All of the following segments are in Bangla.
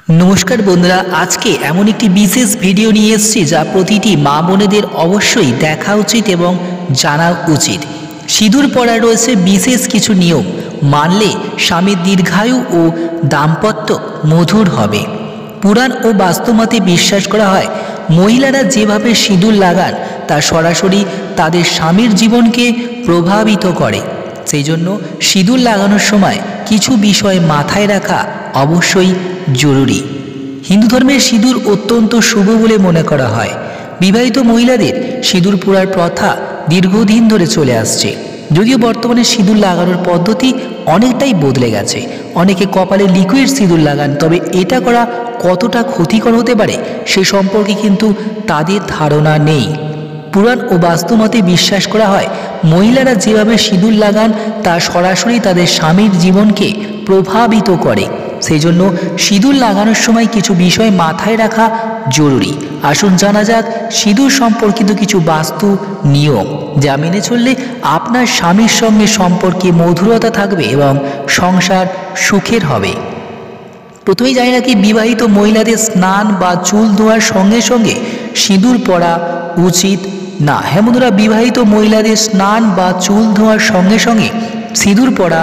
नमस्कार बंधुरा आज के एमन एक विशेष भिडियो निये एसेछि जा प्रतिटी मा बोनेदेर अवश्यई देखा उचित एवं जाना उचित। सिঁদুর पड़ा रयेछे विशेष किछु नियम मानले स्वामीर दीर्घायु और दाम्पत्य मधुर हबे। पुराण और वास्तवमते विश्वास करा हय महिलारा जेभावे सिঁদুর लागान ता सरासरि तादेर स्वामीर जीवनके प्रभावित करे। सेइजन्य सिঁদুর लागानोर समय किछु विषय माथाय राखा अवश्यई जरूरी। हिंदू धर्मे सिঁদুর अत्यंत शुभ बोले मने करा हय। विवाहित महिलादेर सिঁদুর पोड़ार प्रथा दीर्घदिन धरे चले आसছে। যদিও বর্তমানে সিঁদুর লাগানোর পদ্ধতি অনেকটাই বদলে গেছে। অনেকে কপালে লিকুইড সিঁদুর লাগান, তবে এটা করা কতটা ক্ষতিকর হতে পারে সে সম্পর্কে কিন্তু তাদের ধারণা নেই। পুরাণ ও বাস্তবমতে বিশ্বাস করা হয় মহিলারা যেভাবে সিঁদুর লাগান তা সরাসরি তাদের স্বামীর জীবনকে প্রভাবিত করে। সেই জন্য সিঁদুর লাগানোর সময় কিছু বিষয় মাথায় রাখা জরুরি। আসুন জানা যাক সিঁদুর সম্পর্কিত কিছু বাস্তু নিয়ম যা মেনে চললে আপনার স্বামীর সঙ্গে সম্পর্কে মধুরতা থাকবে এবং সংসার সুখের হবে। প্রথমেই জানি রাখি বিবাহিত মহিলাদের স্নান বা চুল ধোয়ার সঙ্গে সঙ্গে সিঁদুর পরা উচিত না। হ্যাঁ বন্ধুরা, বিবাহিত মহিলাদের স্নান বা চুল ধোয়ার সঙ্গে সঙ্গে সিঁদুর পরা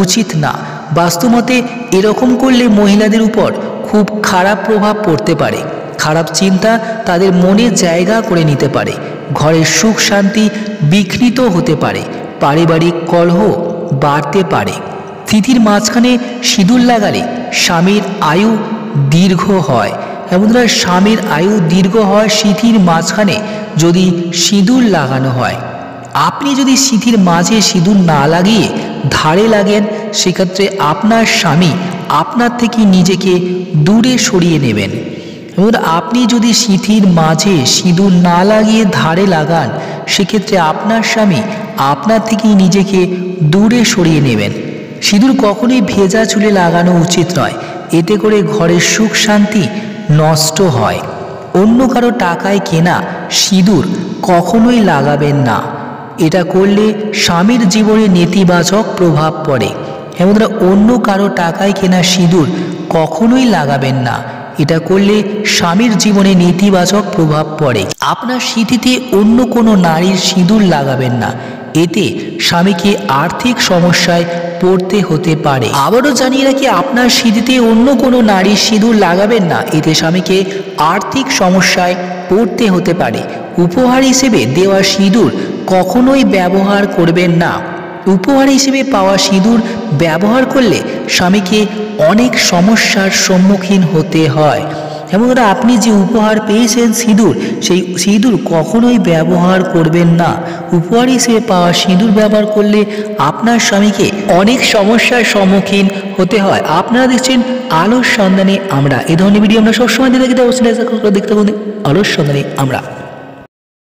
উচিত না। বাস্তবমতে এরকম করলে মহিলাদের উপর খুব খারাপ প্রভাব পড়তে পারে। খারাপ চিন্তা তাদের মনে জায়গা করে নিতে পারে। ঘরের সুখ শান্তি বিঘ্নিত হতে পারে। পারিবারিক কলহ বাড়তে পারে। তিথির মাঝখানে সিঁদুর লাগালে স্বামীর আয়ু দীর্ঘ হয়। বন্ধুরা, স্বামীর আয়ু দীর্ঘ হয় তিথির মাঝখানে যদি সিঁদুর লাগানো হয়। আপনি যদি তিথির মাঝে সিঁদুর না লাগিয়ে ধারে লাগেন সেক্ষেত্রে আপনার স্বামী আপনার থেকে নিজেকে দূরে সরিয়ে নেবেন। এবং আপনি যদি তিথির মাঝে সিঁদুর না লাগিয়ে ধারে লাগান সেক্ষেত্রে আপনার স্বামী আপনার থেকে নিজেকে দূরে সরিয়ে নেবেন। সিঁদুর কখনোই ভেজা চুলে লাগানো উচিত নয়, এতে করে ঘরের সুখ শান্তি নষ্ট হয়। অন্য কারো টাকায় কেনা সিঁদুর কখনোই লাগাবেন না। এটা করলে স্বামীর জীবনে নেতিবাচক প্রভাব পড়ে। এবং অন্য কারো টাকায় কেনা সিঁদুর কখনোই লাগাবেন না। এটা করলে স্বামীর জীবনে নেতিবাচক প্রভাব পড়ে। আপনার সিঁথিতে অন্য কোনো নারীর সিঁদুর লাগাবেন না, এতে স্বামীকে আর্থিক সমস্যায় পড়তে হতে পারে। আবারও জানিয়ে রাখি আপনার সিঁথিতে অন্য কোনো নারীর সিঁদুর লাগাবেন না, এতে স্বামীকে আর্থিক সমস্যায় পড়তে হতে পারে। উপহার হিসেবে দেওয়া সিঁদুর কখনোই ব্যবহার করবেন না। উপহার হিসেবে পাওয়া সিঁদুর ব্যবহার করলে স্বামীকে অনেক সমস্যার সম্মুখীন হতে হয়। এবং আপনি যে উপহার পেয়েছেন সিঁদুর, সেই সিঁদুর কখনোই ব্যবহার করবেন না। উপহার হিসেবে পাওয়া সিঁদুর ব্যবহার করলে আপনার স্বামীকে অনেক সমস্যার সম্মুখীন হতে হয়। আপনারা দেখছেন আলোর সন্ধানে আমরা। এই ধরনের ভিডিও আমরা সবসময় দেখতে অবশ্যই দেখতে থাকুন আলোর সন্ধানে আমরা।